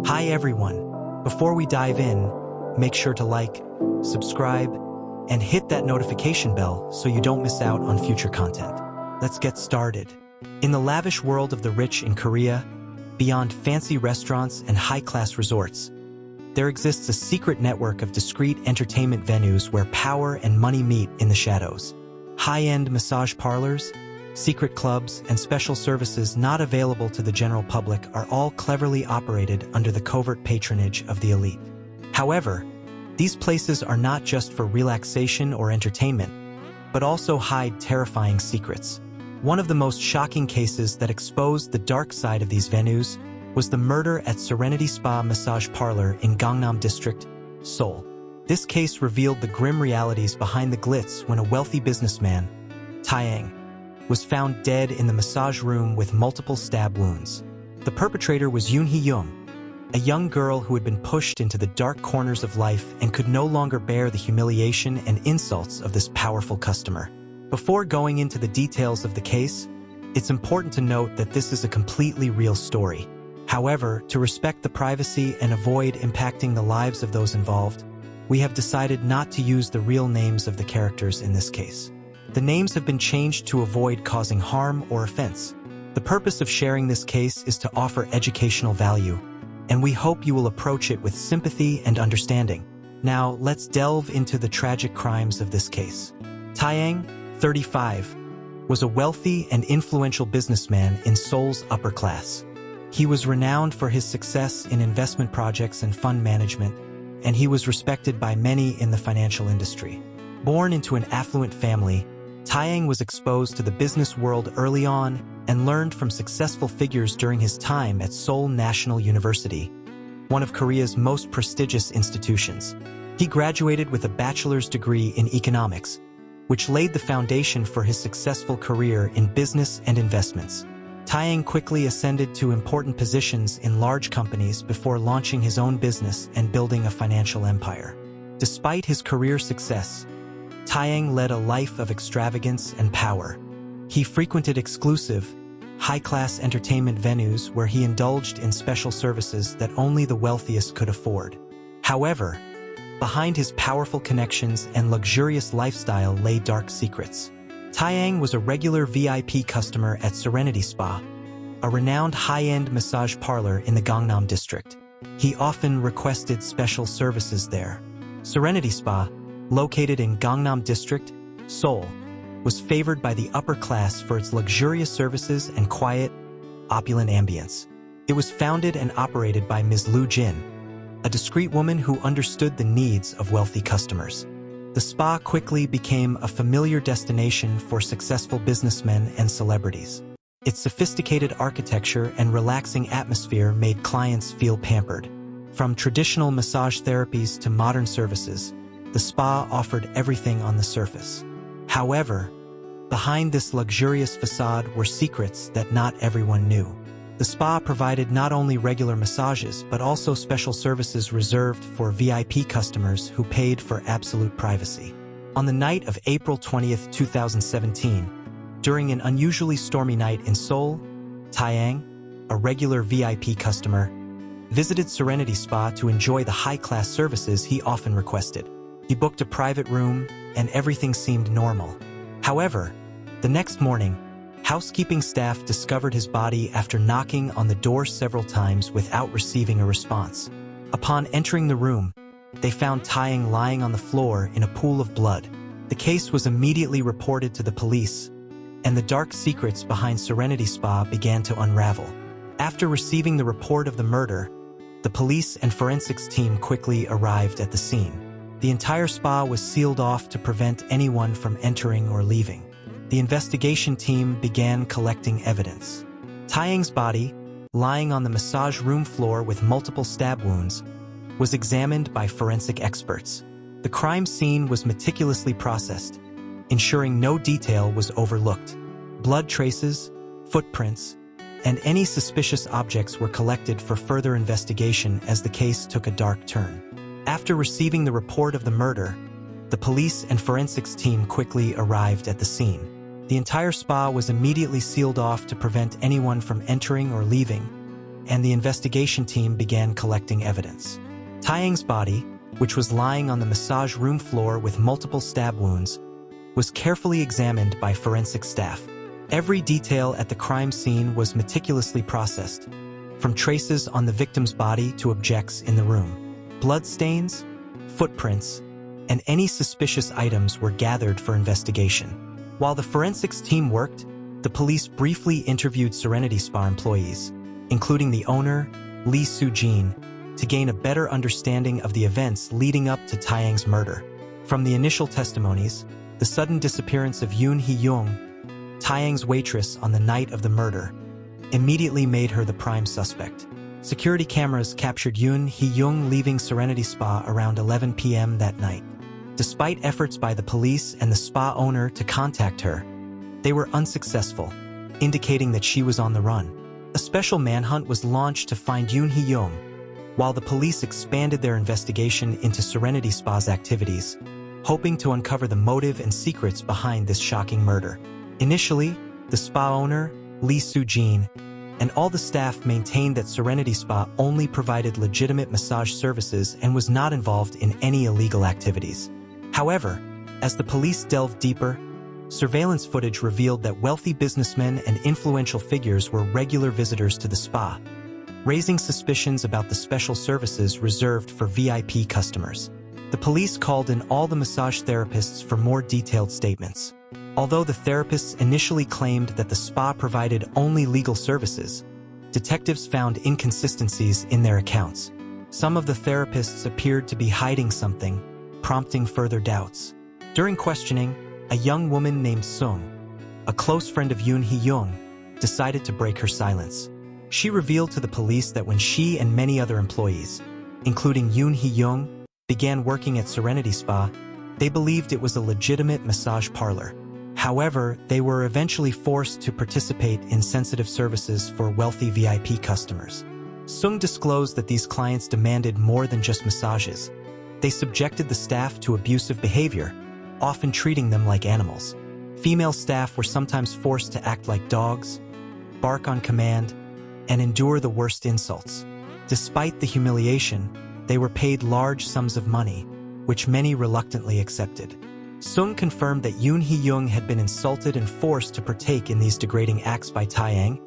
Hi everyone. Before we dive in, make sure to like, subscribe, and hit that notification bell so you don't miss out on future content. Let's get started. In the lavish world of the rich in Korea, beyond fancy restaurants and high-class resorts, there exists a secret network of discreet entertainment venues where power and money meet in the shadows. High-end massage parlors, secret clubs, and special services not available to the general public are all cleverly operated under the covert patronage of the elite. However, these places are not just for relaxation or entertainment, but also hide terrifying secrets. One of the most shocking cases that exposed the dark side of these venues was the murder at Serenity Spa Massage Parlor in Gangnam District, Seoul. This case revealed the grim realities behind the glitz when a wealthy businessman, Tyang, was found dead in the massage room with multiple stab wounds. The perpetrator was Yun He Jung, a young girl who had been pushed into the dark corners of life and could no longer bear the humiliation and insults of this powerful customer. Before going into the details of the case, it's important to note that this is a completely real story. However, to respect the privacy and avoid impacting the lives of those involved, we have decided not to use the real names of the characters in this case. The names have been changed to avoid causing harm or offense. The purpose of sharing this case is to offer educational value, and we hope you will approach it with sympathy and understanding. Now, let's delve into the tragic crimes of this case. Tyang, 35, was a wealthy and influential businessman in Seoul's upper class. He was renowned for his success in investment projects and fund management, and he was respected by many in the financial industry. Born into an affluent family, Tyang was exposed to the business world early on and learned from successful figures during his time at Seoul National University, one of Korea's most prestigious institutions. He graduated with a bachelor's degree in economics, which laid the foundation for his successful career in business and investments. Tyang quickly ascended to important positions in large companies before launching his own business and building a financial empire. Despite his career success, Tyang led a life of extravagance and power. He frequented exclusive, high-class entertainment venues where he indulged in special services that only the wealthiest could afford. However, behind his powerful connections and luxurious lifestyle lay dark secrets. Tyang was a regular VIP customer at Serenity Spa, a renowned high-end massage parlor in the Gangnam District. He often requested special services there. Serenity Spa, located in Gangnam District, Seoul, was favored by the upper class for its luxurious services and quiet, opulent ambience. It was founded and operated by Ms. Lu Jin, a discreet woman who understood the needs of wealthy customers. The spa quickly became a familiar destination for successful businessmen and celebrities. Its sophisticated architecture and relaxing atmosphere made clients feel pampered. From traditional massage therapies to modern services, the spa offered everything on the surface. However, behind this luxurious facade were secrets that not everyone knew. The spa provided not only regular massages but also special services reserved for VIP customers who paid for absolute privacy. On the night of April 20th, 2017, during an unusually stormy night in Seoul, Tyang, a regular VIP customer, visited Serenity Spa to enjoy the high-class services he often requested. He booked a private room, and everything seemed normal. However, the next morning, housekeeping staff discovered his body after knocking on the door several times without receiving a response. Upon entering the room, they found Tyang lying on the floor in a pool of blood. The case was immediately reported to the police, and the dark secrets behind Serenity Spa began to unravel. After receiving the report of the murder, the police and forensics team quickly arrived at the scene. The entire spa was sealed off to prevent anyone from entering or leaving. The investigation team began collecting evidence. Tyang's body, lying on the massage room floor with multiple stab wounds, was examined by forensic experts. The crime scene was meticulously processed, ensuring no detail was overlooked. Blood traces, footprints, and any suspicious objects were collected for further investigation as the case took a dark turn. After receiving the report of the murder, the police and forensics team quickly arrived at the scene. The entire spa was immediately sealed off to prevent anyone from entering or leaving, and the investigation team began collecting evidence. Tyang's body, which was lying on the massage room floor with multiple stab wounds, was carefully examined by forensic staff. Every detail at the crime scene was meticulously processed, from traces on the victim's body to objects in the room. Bloodstains, footprints, and any suspicious items were gathered for investigation. While the forensics team worked, the police briefly interviewed Serenity Spa employees, including the owner, Lee Soo-jin, to gain a better understanding of the events leading up to Tyang's murder. From the initial testimonies, the sudden disappearance of Yun He Jung, Tyang's waitress on the night of the murder, immediately made her the prime suspect. Security cameras captured Yun He Jung leaving Serenity Spa around 11 p.m. that night. Despite efforts by the police and the spa owner to contact her, they were unsuccessful, indicating that she was on the run. A special manhunt was launched to find Yun He Jung, while the police expanded their investigation into Serenity Spa's activities, hoping to uncover the motive and secrets behind this shocking murder. Initially, the spa owner, Lee Soo-jin, and all the staff maintained that Serenity Spa only provided legitimate massage services and was not involved in any illegal activities. However, as the police delved deeper, surveillance footage revealed that wealthy businessmen and influential figures were regular visitors to the spa, raising suspicions about the special services reserved for VIP customers. The police called in all the massage therapists for more detailed statements. Although the therapists initially claimed that the spa provided only legal services, detectives found inconsistencies in their accounts. Some of the therapists appeared to be hiding something, prompting further doubts. During questioning, a young woman named Sung, a close friend of Yun He Jung, decided to break her silence. She revealed to the police that when she and many other employees, including Yun He Jung, began working at Serenity Spa, they believed it was a legitimate massage parlor. However, they were eventually forced to participate in sensitive services for wealthy VIP customers. Sung disclosed that these clients demanded more than just massages. They subjected the staff to abusive behavior, often treating them like animals. Female staff were sometimes forced to act like dogs, bark on command, and endure the worst insults. Despite the humiliation, they were paid large sums of money, which many reluctantly accepted. Sung confirmed that Yun He Jung had been insulted and forced to partake in these degrading acts by Tyang,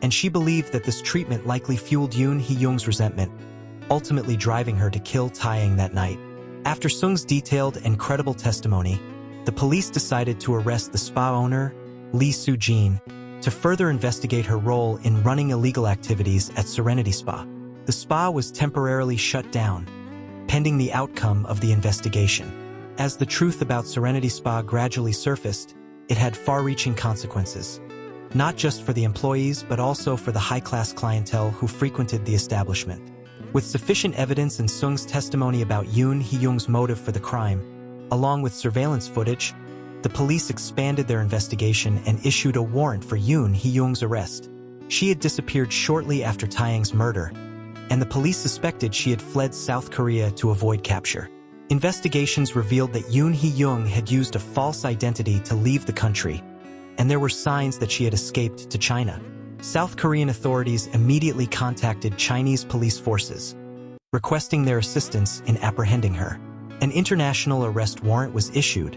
and she believed that this treatment likely fueled Yun He Jung's resentment, ultimately driving her to kill Tyang that night. After Sung's detailed and credible testimony, the police decided to arrest the spa owner, Lee Soo-jin, to further investigate her role in running illegal activities at Serenity Spa. The spa was temporarily shut down, pending the outcome of the investigation. As the truth about Serenity Spa gradually surfaced, it had far-reaching consequences, not just for the employees but also for the high-class clientele who frequented the establishment. With sufficient evidence in Sung's testimony about Yun He Jung's motive for the crime, along with surveillance footage, the police expanded their investigation and issued a warrant for Yun He Jung's arrest. She had disappeared shortly after Tyang's murder, and the police suspected she had fled South Korea to avoid capture. Investigations revealed that Yun He Jung had used a false identity to leave the country, and there were signs that she had escaped to China. South Korean authorities immediately contacted Chinese police forces, requesting their assistance in apprehending her. An international arrest warrant was issued,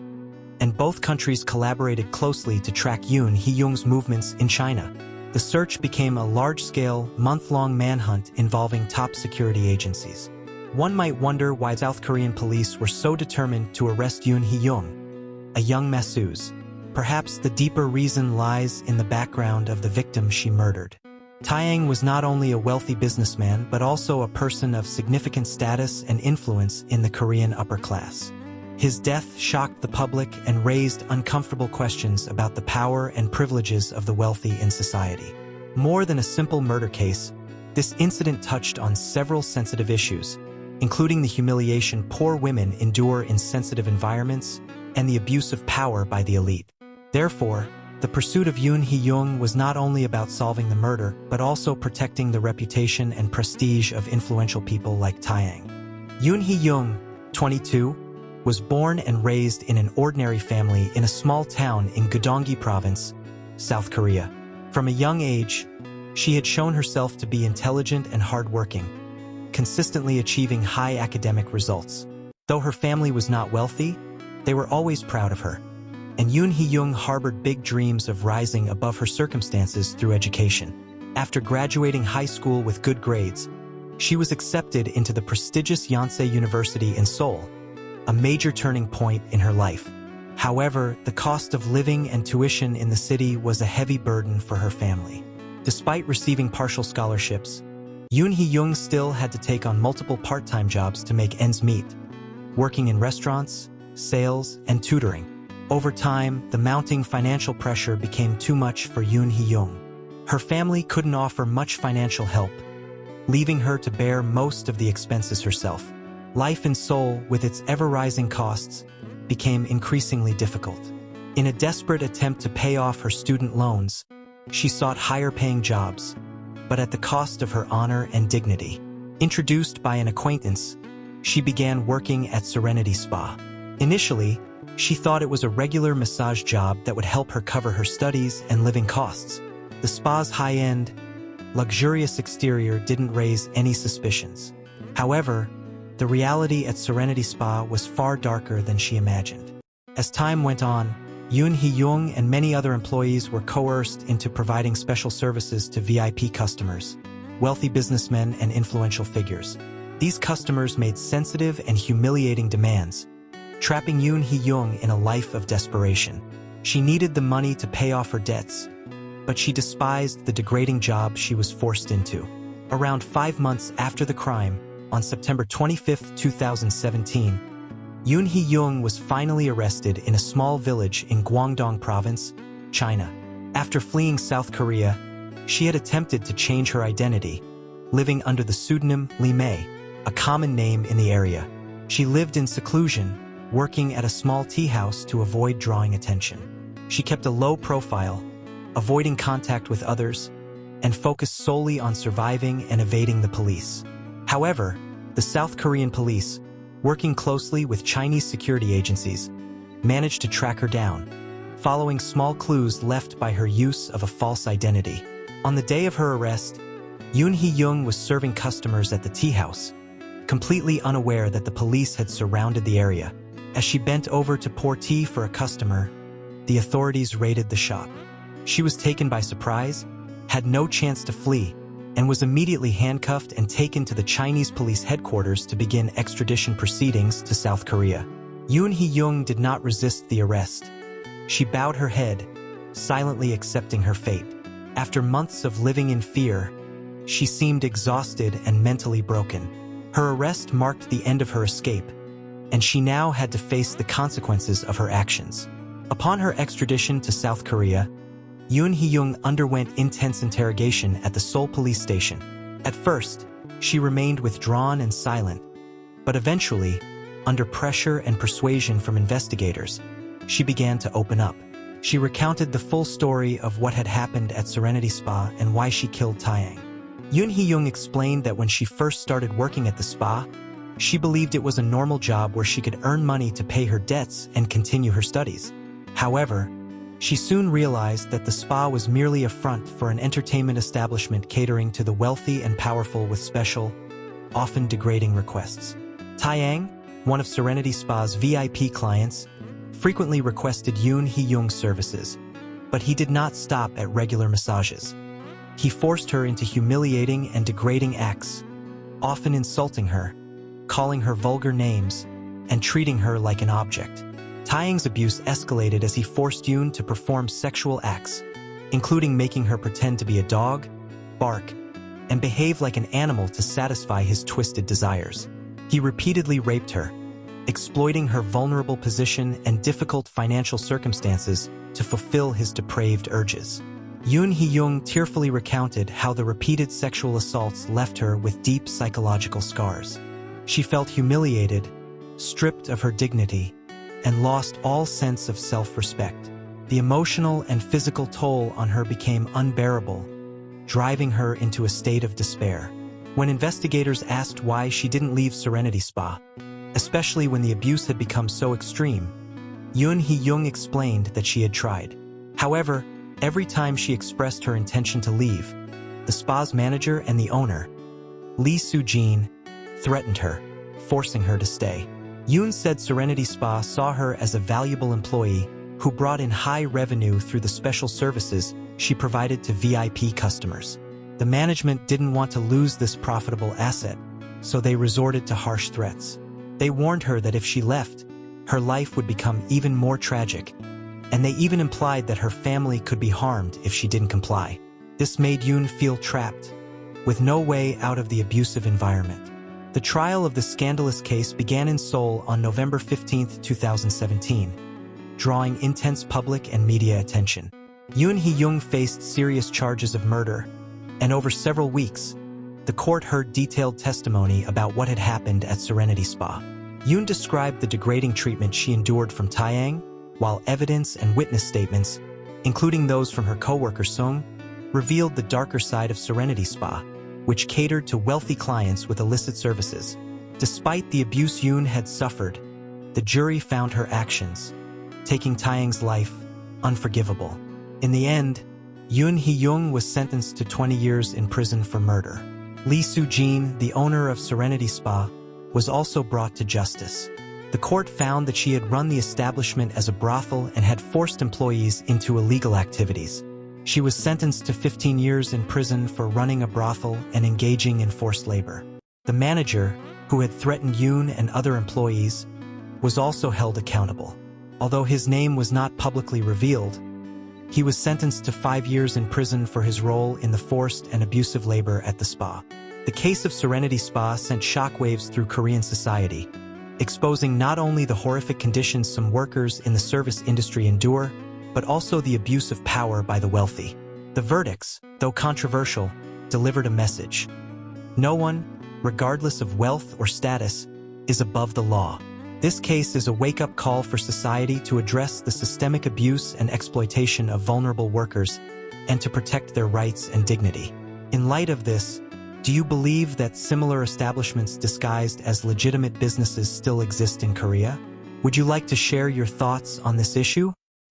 and both countries collaborated closely to track Yun He Jung's movements in China. The search became a large-scale, month-long manhunt involving top security agencies. One might wonder why South Korean police were so determined to arrest Yun He Jung, a young masseuse. Perhaps the deeper reason lies in the background of the victim she murdered. Tyang was not only a wealthy businessman but also a person of significant status and influence in the Korean upper class. His death shocked the public and raised uncomfortable questions about the power and privileges of the wealthy in society. More than a simple murder case, this incident touched on several sensitive issues, including the humiliation poor women endure in sensitive environments and the abuse of power by the elite. Therefore, the pursuit of Yun He Jung was not only about solving the murder, but also protecting the reputation and prestige of influential people like Tyang. Yun He Jung, 22, was born and raised in an ordinary family in a small town in Gudonggi Province, South Korea. From a young age, She had shown herself to be intelligent and hardworking, consistently achieving high academic results. Though her family was not wealthy, they were always proud of her. And Yun He Jung harbored big dreams of rising above her circumstances through education. After graduating high school with good grades, she was accepted into the prestigious Yonsei University in Seoul, a major turning point in her life. However, the cost of living and tuition in the city was a heavy burden for her family. Despite receiving partial scholarships, Yun He Jung still had to take on multiple part-time jobs to make ends meet, working in restaurants, sales, and tutoring. Over time, the mounting financial pressure became too much for Yun He Jung. Her family couldn't offer much financial help, leaving her to bear most of the expenses herself. Life in Seoul, with its ever-rising costs, became increasingly difficult. In a desperate attempt to pay off her student loans, she sought higher-paying jobs, but at the cost of her honor and dignity. Introduced by an acquaintance, she began working at Serenity Spa. Initially, she thought it was a regular massage job that would help her cover her studies and living costs. The spa's high-end, luxurious exterior didn't raise any suspicions. However, the reality at Serenity Spa was far darker than she imagined. As time went on, Yun He Jung and many other employees were coerced into providing special services to VIP customers, wealthy businessmen, and influential figures. These customers made sensitive and humiliating demands, trapping Yun He Jung in a life of desperation. She needed the money to pay off her debts, but she despised the degrading job she was forced into. Around 5 months after the crime, on September 25, 2017, Yun He Jung was finally arrested in a small village in Guangdong Province, China. After fleeing South Korea, she had attempted to change her identity, living under the pseudonym Li Mei, a common name in the area. She lived in seclusion, working at a small tea house to avoid drawing attention. She kept a low profile, avoiding contact with others, and focused solely on surviving and evading the police. However, the South Korean police, working closely with Chinese security agencies, managed to track her down, following small clues left by her use of a false identity. On the day of her arrest, Yun He Jung was serving customers at the tea house, completely unaware that the police had surrounded the area. As she bent over to pour tea for a customer, the authorities raided the shop. She was taken by surprise, had no chance to flee, and was immediately handcuffed and taken to the Chinese police headquarters to begin extradition proceedings to South Korea. Yun He Jung did not resist the arrest. She bowed her head, silently accepting her fate. After months of living in fear, she seemed exhausted and mentally broken. Her arrest marked the end of her escape, and she now had to face the consequences of her actions. Upon her extradition to South Korea, Yun He Jung underwent intense interrogation at the Seoul police station. At first, she remained withdrawn and silent, but eventually, under pressure and persuasion from investigators, she began to open up. She recounted the full story of what had happened at Serenity Spa and why she killed Tyang. Yun He Jung explained that when she first started working at the spa, she believed it was a normal job where she could earn money to pay her debts and continue her studies. However, she soon realized that the spa was merely a front for an entertainment establishment catering to the wealthy and powerful with special, often degrading requests. Tyang, one of Serenity Spa's VIP clients, frequently requested Yun He Jung's services, but he did not stop at regular massages. He forced her into humiliating and degrading acts, often insulting her, calling her vulgar names, and treating her like an object. Tyang's abuse escalated as he forced Yun to perform sexual acts, including making her pretend to be a dog, bark, and behave like an animal to satisfy his twisted desires. He repeatedly raped her, exploiting her vulnerable position and difficult financial circumstances to fulfill his depraved urges. Yun He Jung tearfully recounted how the repeated sexual assaults left her with deep psychological scars. She felt humiliated, stripped of her dignity, and lost all sense of self-respect. The emotional and physical toll on her became unbearable, driving her into a state of despair. When investigators asked why she didn't leave Serenity Spa, especially when the abuse had become so extreme, Yun He Jung explained that she had tried. However, every time she expressed her intention to leave, the spa's manager and the owner, Lee Soo-jin, threatened her, forcing her to stay. Yun said Serenity Spa saw her as a valuable employee who brought in high revenue through the special services she provided to VIP customers. The management didn't want to lose this profitable asset, so they resorted to harsh threats. They warned her that if she left, her life would become even more tragic, and they even implied that her family could be harmed if she didn't comply. This made Yun feel trapped, with no way out of the abusive environment. The trial of the scandalous case began in Seoul on November 15, 2017, drawing intense public and media attention. Yun He Jung faced serious charges of murder, and over several weeks, the court heard detailed testimony about what had happened at Serenity Spa. Yun described the degrading treatment she endured from Tyang, while evidence and witness statements, including those from her co-worker Sung, revealed the darker side of Serenity Spa, which catered to wealthy clients with illicit services. Despite the abuse Yun had suffered, the jury found her actions, taking Tyang's life, unforgivable. In the end, Yun He Jung was sentenced to 20 years in prison for murder. Lee Soo-jin, the owner of Serenity Spa, was also brought to justice. The court found that she had run the establishment as a brothel and had forced employees into illegal activities. She was sentenced to 15 years in prison for running a brothel and engaging in forced labor. The manager, who had threatened Yun and other employees, was also held accountable. Although his name was not publicly revealed, he was sentenced to 5 years in prison for his role in the forced and abusive labor at the spa. The case of Serenity Spa sent shockwaves through Korean society, exposing not only the horrific conditions some workers in the service industry endure, but also the abuse of power by the wealthy. The verdicts, though controversial, delivered a message. No one, regardless of wealth or status, is above the law. This case is a wake-up call for society to address the systemic abuse and exploitation of vulnerable workers and to protect their rights and dignity. In light of this, do you believe that similar establishments disguised as legitimate businesses still exist in Korea? Would you like to share your thoughts on this issue?